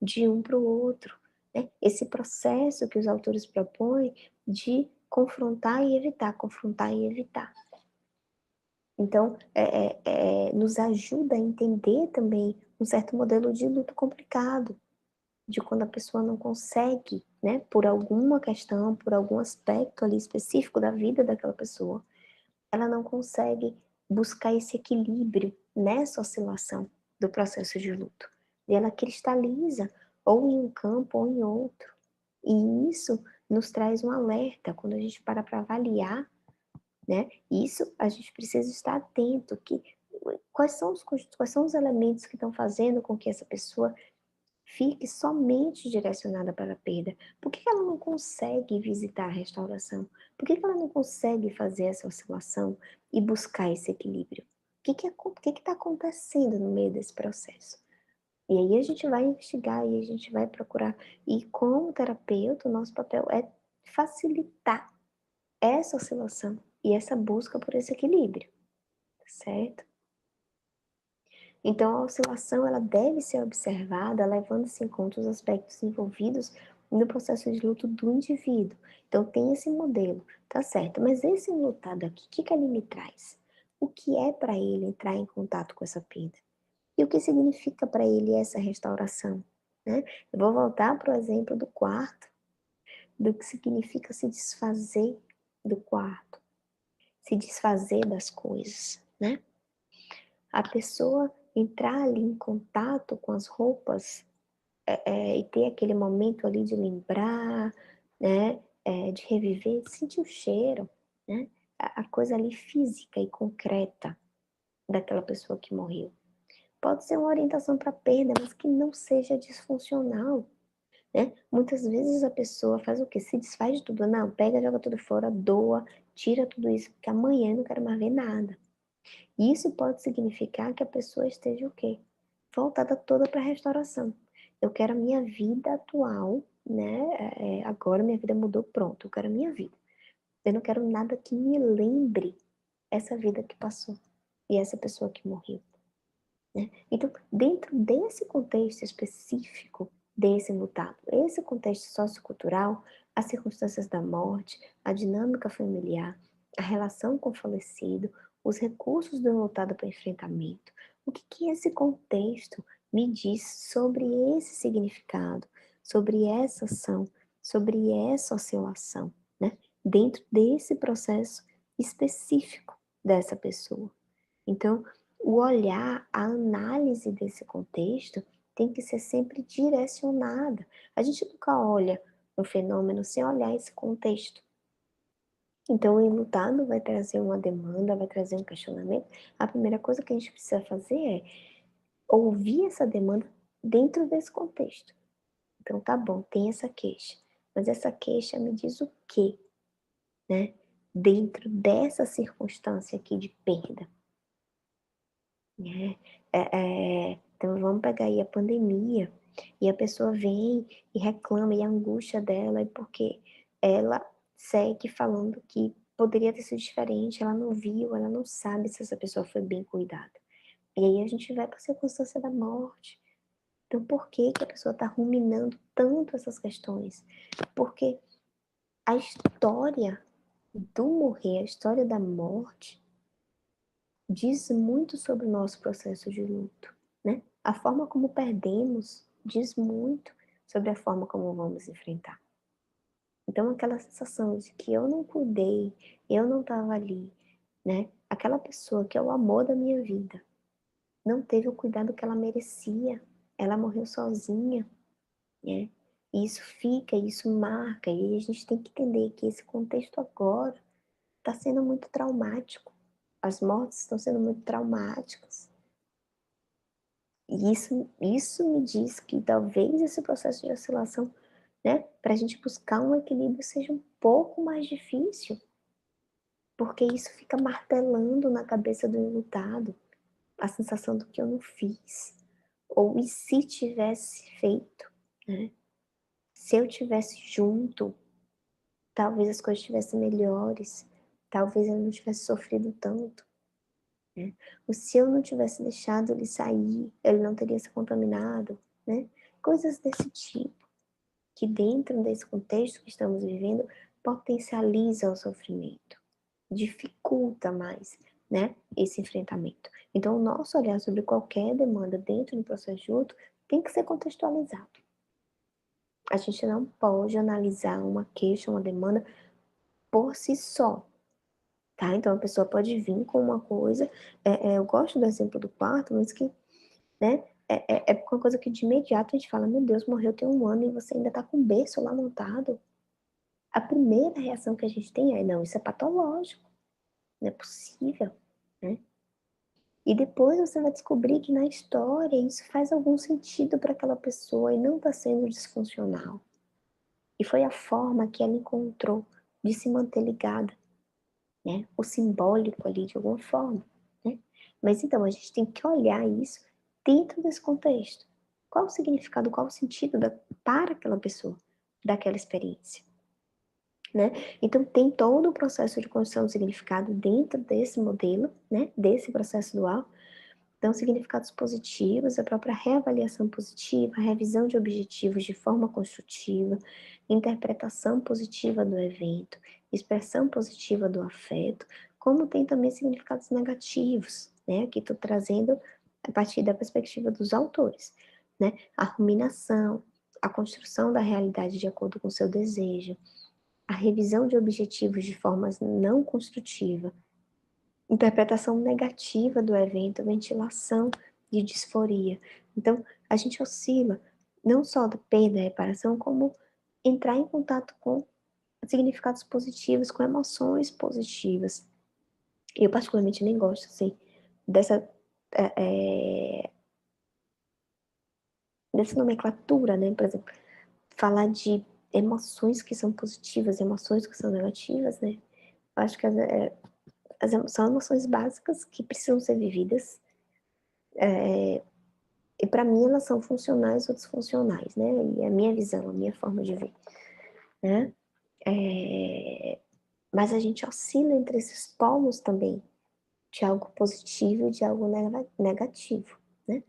de um para o outro, né? Esse processo que os autores propõem de confrontar e evitar, confrontar e evitar. Então, nos ajuda a entender também um certo modelo de luto complicado, de quando a pessoa não consegue, né, por alguma questão, por algum aspecto ali específico da vida daquela pessoa, ela não consegue buscar esse equilíbrio nessa oscilação do processo de luto. E ela cristaliza ou em um campo ou em outro. E isso nos traz um alerta quando a gente para avaliar, né? Isso a gente precisa estar atento que quais são os elementos que estão fazendo com que essa pessoa fique somente direcionada para a perda. Por que ela não consegue visitar a restauração? Por que ela não consegue fazer essa oscilação e buscar esse equilíbrio? O que está acontecendo no meio desse processo? E aí a gente vai investigar e a gente vai procurar. E como terapeuta, o nosso papel é facilitar essa oscilação e essa busca por esse equilíbrio, certo? Então, a oscilação ela deve ser observada levando-se em conta os aspectos envolvidos no processo de luto do indivíduo. Então, tem esse modelo, tá certo. Mas esse lutado aqui, o que ele me traz? O que é para ele entrar em contato com essa perda? E o que significa para ele essa restauração? Né? Eu vou voltar para o exemplo do quarto, do que significa se desfazer do quarto, se desfazer das coisas, né? A pessoa entrar ali em contato com as roupas e ter aquele momento ali de lembrar, né, de reviver, sentir o cheiro, né, a coisa ali física e concreta daquela pessoa que morreu. Pode ser uma orientação para perda, mas que não seja disfuncional, né? Muitas vezes a pessoa faz o quê? Se desfaz de tudo. Não, pega, joga tudo fora, doa, tira tudo isso, porque amanhã eu não quero mais ver nada. Isso pode significar que a pessoa esteja o quê? Voltada toda para a restauração. Eu quero a minha vida atual, né? Agora minha vida mudou, pronto. Eu quero a minha vida. Eu não quero nada que me lembre essa vida que passou e essa pessoa que morreu, né? Então, dentro desse contexto específico desse mutado, esse contexto sociocultural, as circunstâncias da morte, a dinâmica familiar, a relação com o falecido, os recursos do enlutado para enfrentamento. O que que esse contexto me diz sobre esse significado, sobre essa ação, sobre essa oscilação, né? Dentro desse processo específico dessa pessoa. Então, o olhar, a análise desse contexto tem que ser sempre direcionada. A gente nunca olha um fenômeno sem olhar esse contexto. Então, o enlutado vai trazer uma demanda, vai trazer um questionamento. A primeira coisa que a gente precisa fazer é ouvir essa demanda dentro desse contexto. Então, tá bom, tem essa queixa, mas essa queixa me diz o quê, né? Dentro dessa circunstância aqui de perda, né? Então, vamos pegar aí a pandemia, e a pessoa vem e reclama, e a angústia dela é porque ela segue falando que poderia ter sido diferente, ela não viu, ela não sabe se essa pessoa foi bem cuidada. E aí a gente vai para a circunstância da morte. Então, por que que a pessoa está ruminando tanto essas questões? Porque a história do morrer, a história da morte, diz muito sobre o nosso processo de luto, né? A forma como perdemos diz muito sobre a forma como vamos enfrentar. Então, aquela sensação de que eu não cuidei, eu não estava ali, né? Aquela pessoa que é o amor da minha vida, não teve o cuidado que ela merecia, ela morreu sozinha, né? E isso fica, isso marca, e a gente tem que entender que esse contexto agora está sendo muito traumático. As mortes estão sendo muito traumáticas. E isso me diz que talvez esse processo de oscilação, né, para a gente buscar um equilíbrio seja um pouco mais difícil, porque isso fica martelando na cabeça do enlutado, a sensação do que eu não fiz, ou e se tivesse feito, né? Se eu tivesse junto, talvez as coisas estivessem melhores, talvez eu não tivesse sofrido tanto, né? Ou se eu não tivesse deixado ele sair, ele não teria se contaminado, né? Coisas desse tipo, que dentro desse contexto que estamos vivendo, potencializa o sofrimento, dificulta mais, né, esse enfrentamento. Então, o nosso olhar sobre qualquer demanda dentro do processo de luto tem que ser contextualizado. A gente não pode analisar uma queixa, uma demanda por si só, tá? Então, a pessoa pode vir com uma coisa, eu gosto do exemplo do parto, mas que, né, é uma coisa que de imediato a gente fala, meu Deus, morreu tem 1 ano e você ainda tá com o berço lá montado. A primeira reação que a gente tem é, não, isso é patológico, não é possível, né? E depois você vai descobrir que na história isso faz algum sentido para aquela pessoa e não está sendo disfuncional. E foi a forma que ela encontrou de se manter ligada, né? O simbólico ali de alguma forma, né? Mas então a gente tem que olhar isso dentro desse contexto. Qual o significado, qual o sentido para aquela pessoa daquela experiência, né? Então tem todo o processo de construção de significado dentro desse modelo, né? Desse processo dual. Então, significados positivos, a própria reavaliação positiva, a revisão de objetivos de forma construtiva, interpretação positiva do evento, expressão positiva do afeto, como tem também significados negativos, né? Aqui estou trazendo a partir da perspectiva dos autores, né? A ruminação, a construção da realidade de acordo com o seu desejo, a revisão de objetivos de forma não construtiva, interpretação negativa do evento, ventilação de disforia. Então, a gente oscila não só da perda e reparação, como entrar em contato com significados positivos, com emoções positivas. Eu, particularmente, nem gosto, assim, dessa, é, dessa nomenclatura, né? Por exemplo, falar de emoções que são positivas, emoções que são negativas, né? Eu acho que são emoções básicas que precisam ser vividas. E para mim elas são funcionais ou disfuncionais, né? E a minha visão, a minha forma de ver, né? Mas a gente oscila entre esses polos também, de algo positivo e de algo negativo, né?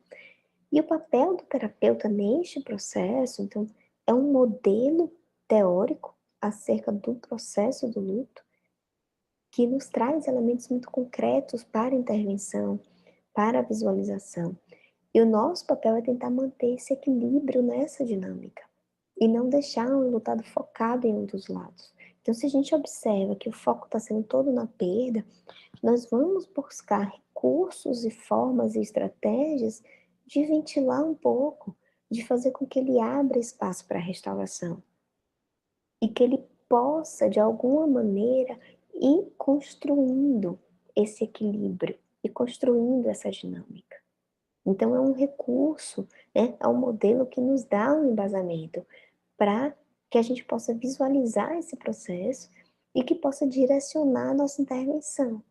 E o papel do terapeuta neste processo, então, é um modelo teórico, acerca do processo do luto, que nos traz elementos muito concretos para a intervenção, para a visualização. E o nosso papel é tentar manter esse equilíbrio nessa dinâmica e não deixar o lutado focado em um dos lados. Então, se a gente observa que o foco está sendo todo na perda, nós vamos buscar recursos e formas e estratégias de ventilar um pouco, de fazer com que ele abra espaço para a restauração e que ele possa, de alguma maneira, ir construindo esse equilíbrio e construindo essa dinâmica. Então, é um recurso, né? É um modelo que nos dá um embasamento para que a gente possa visualizar esse processo e que possa direcionar a nossa intervenção.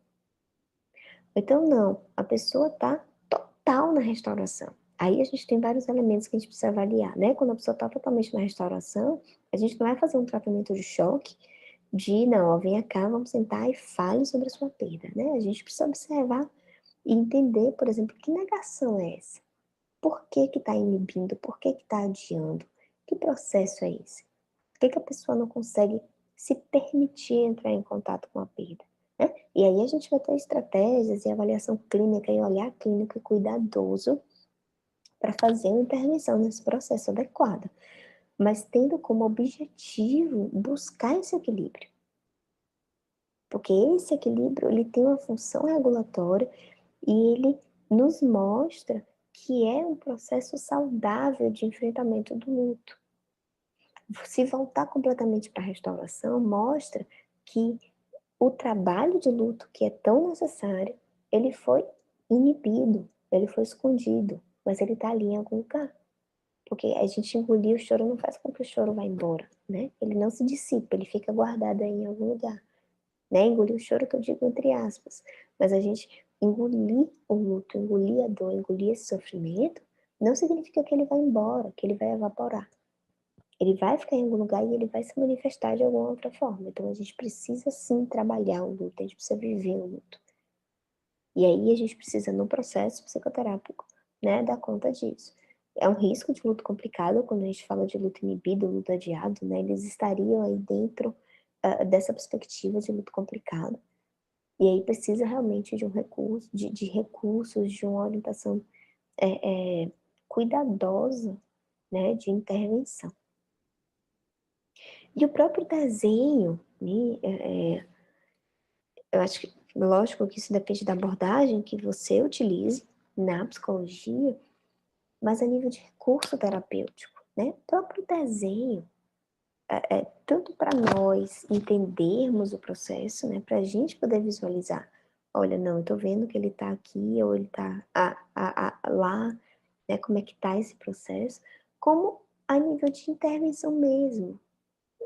Então, não, a pessoa está total na restauração. Aí a gente tem vários elementos que a gente precisa avaliar, né? Quando a pessoa está totalmente na restauração, a gente não vai fazer um tratamento de choque de, não, ó, venha cá, vamos sentar e fale sobre a sua perda, né? A gente precisa observar e entender, por exemplo, que negação é essa? Por que que está inibindo? Por que que está adiando? Que processo é esse? Por que que a pessoa não consegue se permitir entrar em contato com a perda? Né? E aí a gente vai ter estratégias e avaliação clínica e olhar clínico e cuidadoso para fazer uma intervenção nesse processo adequado, mas tendo como objetivo buscar esse equilíbrio. Porque esse equilíbrio, ele tem uma função regulatória e ele nos mostra que é um processo saudável de enfrentamento do luto. Se voltar completamente para a restauração, mostra que o trabalho de luto, que é tão necessário, ele foi inibido, ele foi escondido, mas ele está ali em algum lugar. Porque a gente engolir o choro não faz com que o choro vá embora, né? Ele não se dissipa, ele fica guardado aí em algum lugar. Né? Engolir o choro que eu digo entre aspas. Mas a gente engolir o luto, engolir a dor, engolir esse sofrimento, não significa que ele vai embora, que ele vai evaporar. Ele vai ficar em algum lugar e ele vai se manifestar de alguma outra forma. Então a gente precisa sim trabalhar o luto, a gente precisa viver o luto. E aí a gente precisa, no processo psicoterápico, né, dar conta disso. É um risco de luto complicado quando a gente fala de luto inibido, luto adiado, né? Eles estariam aí dentro dessa perspectiva de luto complicado. E aí precisa realmente de um recurso, de recursos, de uma orientação cuidadosa, né, de intervenção. E o próprio desenho, né, eu acho que, lógico que isso depende da abordagem que você utilize na psicologia, mas a nível de recurso terapêutico, né, o próprio desenho, tanto para nós entendermos o processo, né, para a gente poder visualizar, olha, não, eu tô vendo que ele tá aqui, ou ele tá lá, né, como é que tá esse processo, como a nível de intervenção mesmo.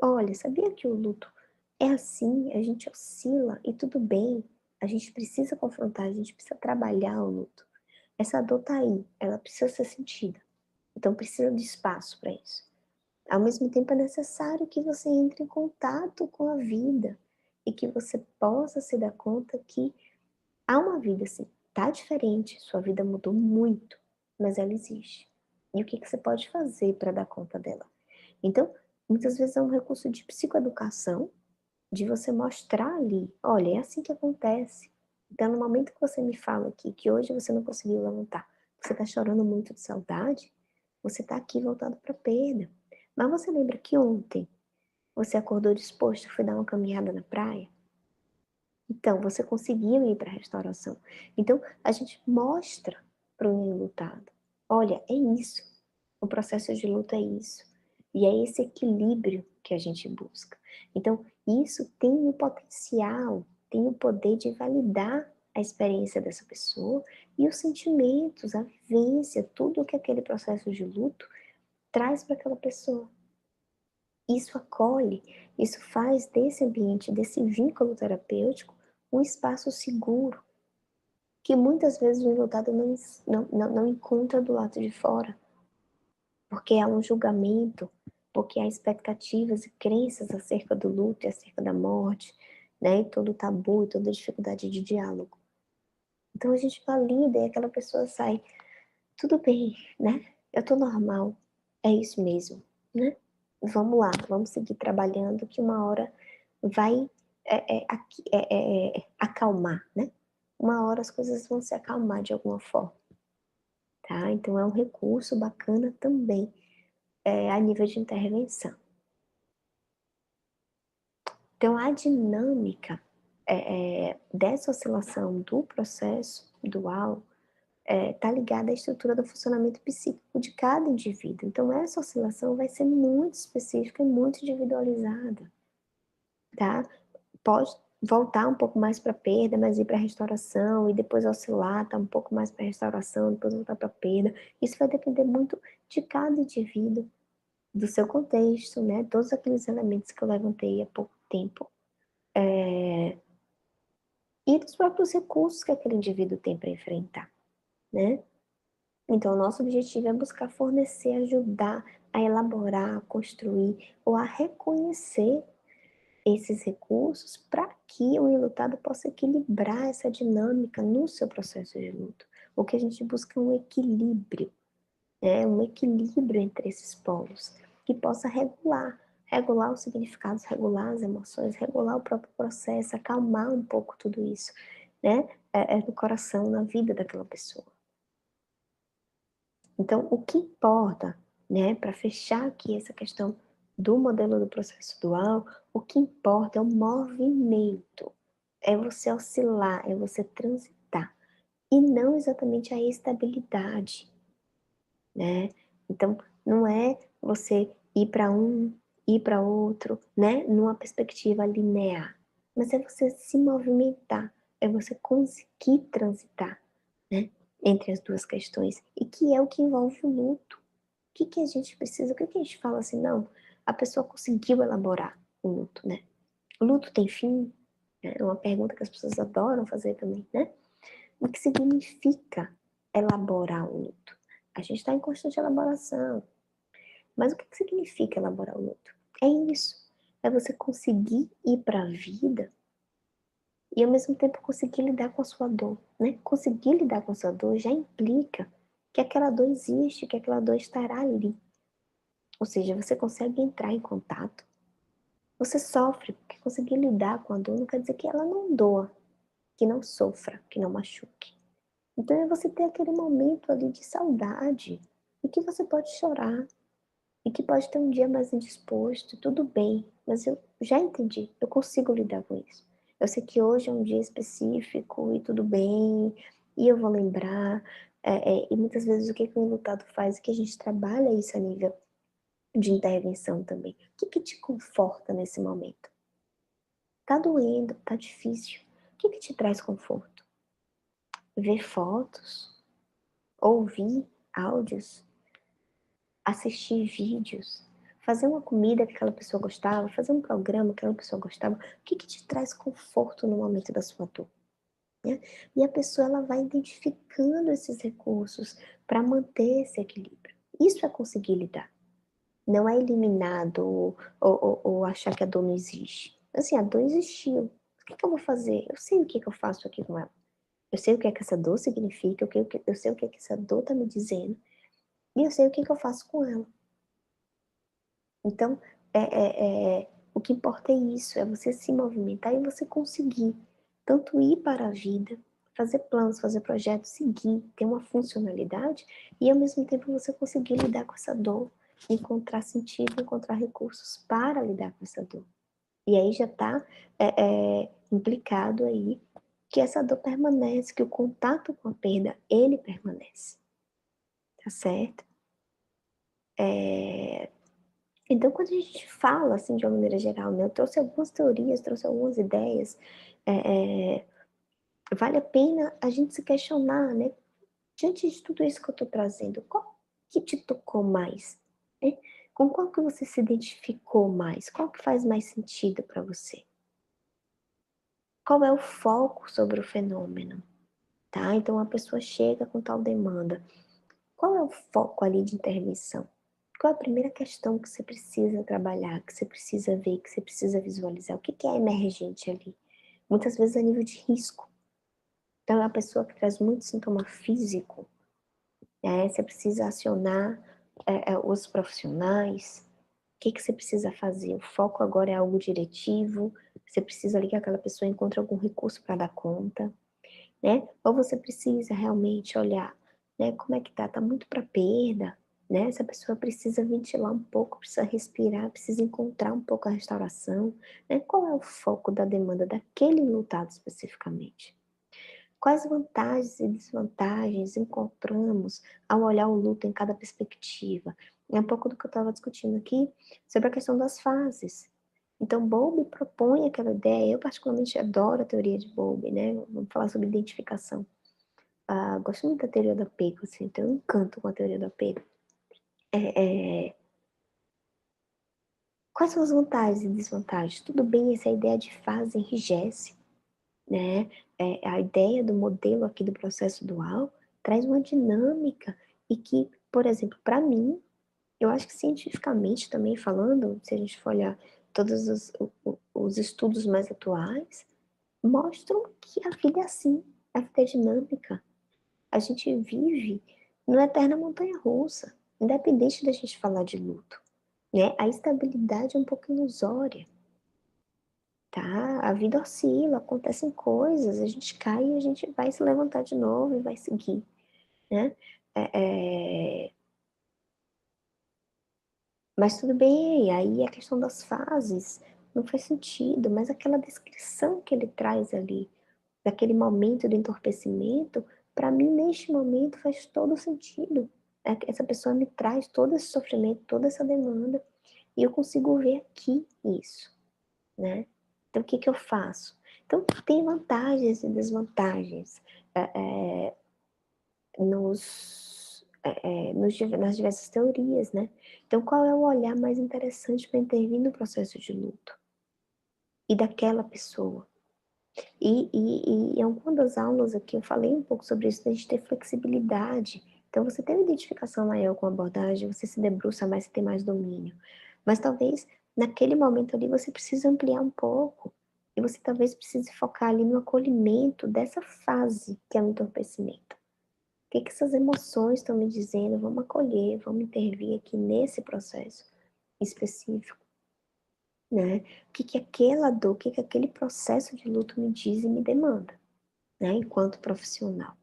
Olha, sabia que o luto é assim, a gente oscila e tudo bem, a gente precisa confrontar, a gente precisa trabalhar o luto. Essa dor tá aí, ela precisa ser sentida, então precisa de espaço para isso. Ao mesmo tempo, é necessário que você entre em contato com a vida e que você possa se dar conta que há uma vida assim, tá diferente, sua vida mudou muito, mas ela existe. E o que que você pode fazer para dar conta dela? Então, muitas vezes é um recurso de psicoeducação, de você mostrar ali, olha, é assim que acontece. Então, no momento que você me fala aqui que hoje você não conseguiu levantar, você está chorando muito de saudade, você está aqui voltado para a perda. Mas você lembra que ontem você acordou disposto, foi dar uma caminhada na praia? Então, você conseguiu ir para a restauração. Então, a gente mostra para o enlutado, olha, é isso. O processo de luta é isso. E é esse equilíbrio que a gente busca. Então, isso tem o potencial, tem o poder de validar a experiência dessa pessoa e os sentimentos, a vivência, tudo que aquele processo de luto traz para aquela pessoa. Isso acolhe, isso faz desse ambiente, desse vínculo terapêutico, um espaço seguro, que muitas vezes o enlutado não encontra do lado de fora, porque há um julgamento, porque há expectativas e crenças acerca do luto e acerca da morte, né, e todo o tabu e toda a dificuldade de diálogo. Então a gente valida e aquela pessoa sai, tudo bem, né, eu tô normal, é isso mesmo, né? vamos lá, vamos seguir trabalhando que uma hora vai acalmar, né? Uma hora as coisas vão se acalmar de alguma forma, tá? Então é um recurso bacana também a nível de intervenção. Então a dinâmica dessa oscilação do processo dual está ligada à estrutura do funcionamento psíquico de cada indivíduo. Então essa oscilação vai ser muito específica e muito individualizada, tá? Pode voltar um pouco mais para perda, mas ir para restauração, e depois oscilar, tá um pouco mais para restauração, depois voltar para perda. Isso vai depender muito de cada indivíduo, do seu contexto, né? Todos aqueles elementos que eu levantei há pouco tempo. E dos próprios recursos que aquele indivíduo tem para enfrentar, né? Então, o nosso objetivo é buscar fornecer, ajudar a elaborar, a construir ou a reconhecer esses recursos para que o enlutado possa equilibrar essa dinâmica no seu processo de luto. O que a gente busca é um equilíbrio, né? Um equilíbrio entre esses polos, que possa regular os significados, regular as emoções, regular o próprio processo, acalmar um pouco tudo isso, né? No coração, na vida daquela pessoa. Então, o que importa, né, para fechar aqui essa questão do modelo do processo dual, o que importa é o movimento, é você oscilar, é você transitar, e não exatamente a estabilidade, né? Então, não é você ir para um, ir para outro, né, numa perspectiva linear, mas é você se movimentar, é você conseguir transitar, né, entre as duas questões, e que é o que envolve o luto. O que que a gente precisa, o que que a gente fala assim, não, a pessoa conseguiu elaborar o luto, né? O luto tem fim? É uma pergunta que as pessoas adoram fazer também, né? O que significa elaborar o luto? A gente está em constante elaboração, mas o que que significa elaborar o luto? É isso, é você conseguir ir para a vida e ao mesmo tempo conseguir lidar com a sua dor, né? Conseguir lidar com a sua dor já implica que aquela dor existe, que aquela dor estará ali. Ou seja, você consegue entrar em contato, você sofre, porque conseguir lidar com a dor não quer dizer que ela não doa, que não sofra, que não machuque. Então é você ter aquele momento ali de saudade, e que você pode chorar, e que pode ter um dia mais indisposto, tudo bem, mas eu já entendi, eu consigo lidar com isso. Eu sei que hoje é um dia específico e tudo bem, e eu vou lembrar, e muitas vezes o que o enlutado faz é que a gente trabalha isso a nível de intervenção também. O que que te conforta nesse momento? Tá doendo, tá difícil. O que que te traz conforto? Ver fotos, ouvir áudios, assistir vídeos, fazer uma comida que aquela pessoa gostava, fazer um programa que aquela pessoa gostava. O que que te traz conforto no momento da sua dor? Né? E a pessoa ela vai identificando esses recursos para manter esse equilíbrio. Isso é conseguir lidar. Não é eliminado ou achar que a dor não existe. Assim, a dor existiu. O que que eu vou fazer? Eu sei o que que eu faço aqui com ela. Eu sei o que é que essa dor significa, eu sei o que é que essa dor tá me dizendo, e eu sei o que que eu faço com ela. Então, o que importa é isso, é você se movimentar e você conseguir tanto ir para a vida, fazer planos, fazer projetos, seguir, ter uma funcionalidade, e ao mesmo tempo você conseguir lidar com essa dor, encontrar sentido, encontrar recursos para lidar com essa dor. E aí já está implicado aí que essa dor permanece, que o contato com a perda, ele permanece, tá certo? Então, quando a gente fala, assim, de uma maneira geral, né, eu trouxe algumas teorias, trouxe algumas ideias, é, é, vale a pena a gente se questionar, né, diante de tudo isso que eu estou trazendo, qual que te tocou mais? Né? Com qual que você se identificou mais? Qual que faz mais sentido para você? Qual é o foco sobre o fenômeno? Tá? Então, a pessoa chega com tal demanda. Qual é o foco ali de intervenção? Qual é a primeira questão que você precisa trabalhar, que você precisa ver, que você precisa visualizar? O que que é emergente ali? Muitas vezes a nível de risco. Então, é uma pessoa que traz muito sintoma físico, você precisa acionar os profissionais, que você precisa fazer? O foco agora é algo diretivo? Você precisa ali que aquela pessoa encontre algum recurso para dar conta, né? Ou você precisa realmente olhar, né? Como é que tá? Tá muito para perda, né? Essa pessoa precisa ventilar um pouco, precisa respirar, precisa encontrar um pouco a restauração, né? Qual é o foco da demanda daquele lutado especificamente? Quais vantagens e desvantagens encontramos ao olhar o luto em cada perspectiva? É um pouco do que eu estava discutindo aqui sobre a questão das fases. Então, Bowlby propõe aquela ideia, eu particularmente adoro a teoria de Bowlby, né? Vamos falar sobre identificação. Gosto muito da teoria do apego, assim, então eu encanto com a teoria do apego. Quais são as vantagens e desvantagens? Tudo bem, essa ideia de fase enrijece, né? A ideia do modelo aqui do processo dual traz uma dinâmica e que, por exemplo, para mim, eu acho que cientificamente também falando, se a gente for olhar todos os estudos mais atuais, mostram que a vida é assim, a vida é dinâmica. A gente vive numa eterna montanha-russa, independente da gente falar de luto, né? A estabilidade é um pouco ilusória, tá? A vida oscila, acontecem coisas, a gente cai e a gente vai se levantar de novo e vai seguir, né? Mas tudo bem, aí a questão das fases não faz sentido, mas aquela descrição que ele traz ali, daquele momento do entorpecimento, para mim, neste momento, faz todo sentido. Essa pessoa me traz todo esse sofrimento, toda essa demanda, e eu consigo ver aqui isso, né? Então, o que que eu faço? Então, tem vantagens e desvantagens nas diversas teorias, né? Então, qual é o olhar mais interessante para intervir no processo de luto? E daquela pessoa? Em alguma das aulas aqui eu falei um pouco sobre isso, da gente ter flexibilidade. Então, você tem uma identificação maior com a abordagem, você se debruça mais, você tem mais domínio. Mas talvez, naquele momento ali, você precise ampliar um pouco. E você talvez precise focar ali no acolhimento dessa fase, que é o entorpecimento. O que que essas emoções estão me dizendo? Vamos acolher, vamos intervir aqui nesse processo específico, né? O que que aquela dor, o que que aquele processo de luto me diz e me demanda, né? Enquanto profissional.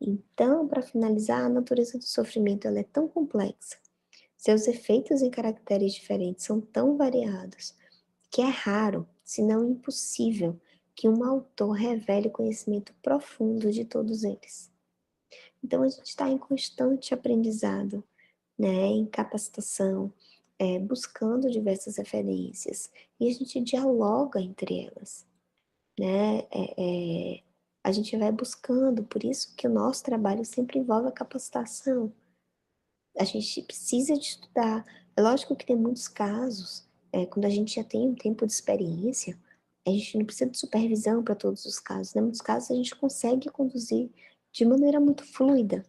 Então, para finalizar, a natureza do sofrimento ela é tão complexa, seus efeitos e caracteres diferentes são tão variados, que é raro, se não impossível, que um autor revele conhecimento profundo de todos eles. Então, a gente está em constante aprendizado, né, em capacitação, buscando diversas referências, e a gente dialoga entre elas, né, a gente vai buscando, por isso que o nosso trabalho sempre envolve a capacitação. A gente precisa de estudar. É lógico que tem muitos casos, quando a gente já tem um tempo de experiência, a gente não precisa de supervisão para todos os casos, né? Muitos casos a gente consegue conduzir de maneira muito fluida,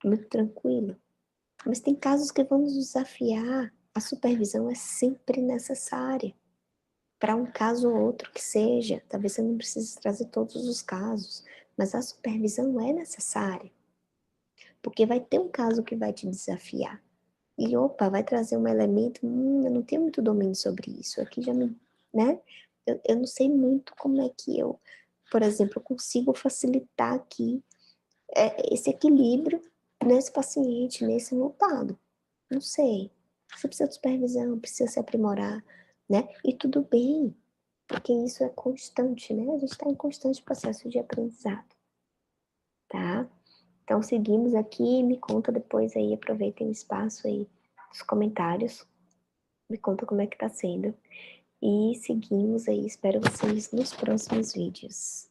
muito tranquila. Mas tem casos que vão nos desafiar. A supervisão é sempre necessária. Para um caso ou outro que seja, talvez você não precise trazer todos os casos, mas a supervisão é necessária. Porque vai ter um caso que vai te desafiar. E opa, vai trazer um elemento, eu não tenho muito domínio sobre isso. Aqui já me, né? Eu não sei muito como é que eu, por exemplo, consigo facilitar aqui esse equilíbrio nesse paciente, nesse lutado. Não sei. Você precisa de supervisão, precisa se aprimorar, né? E tudo bem, porque isso é constante, né? A gente está em constante processo de aprendizado, tá? Então, seguimos aqui, me conta depois aí, aproveitem o espaço aí dos comentários, me conta como é que tá sendo. E seguimos aí, espero vocês nos próximos vídeos.